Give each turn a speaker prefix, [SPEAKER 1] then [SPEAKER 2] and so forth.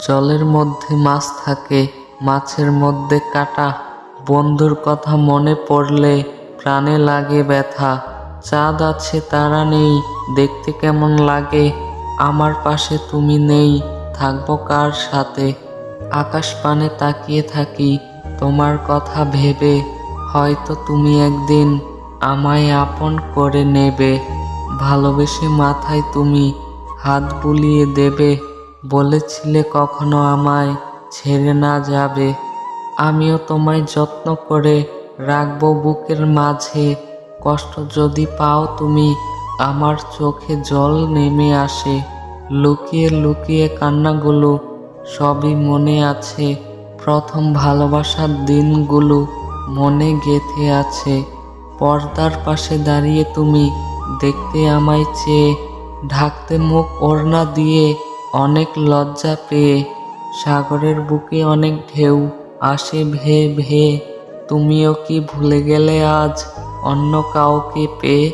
[SPEAKER 1] জলের মধ্যে মাছ থাকে, মাছের মধ্যে কাঁটা। বন্ধুর কথা মনে পড়লে প্রাণে লাগে ব্যথা। চাঁদ আছে তারা নেই, দেখতে কেমন লাগে। আমার পাশে তুমি নেই, থাকবো কার সাথে। আকাশ পানে তাকিয়ে থাকি তোমার কথা ভেবে, হয়তো তুমি একদিন আমায় আপন করে নেবে। ভালোবেসে মাথায় তুমি হাত বুলিয়ে দেবে, বলেছিলে কখনো আমায় ছেড়ে না যাবে। আমিও তোমায় যত্ন করে রাখবো বুকের মাঝে। কষ্ট যদি পাও তুমি, আমার চোখে জল নেমে আসে। লুকিয়ে লুকিয়ে কান্নাগুলো সবই মনে আছে। প্রথম ভালোবাসার দিনগুলো মনে গেঁথে আছে। পর্দার পাশে দাঁড়িয়ে তুমি দেখতে আমায় চেয়ে, ঢাকতে মুখ ওড়না দিয়ে অনেক লজ্জা পেয়ে। সাগরের বুকে অনেক ঢেউ আসে ভেয়ে ভেয়ে, তুমিও কি ভুলে গেলে আজ অন্য কাউকে পেয়ে?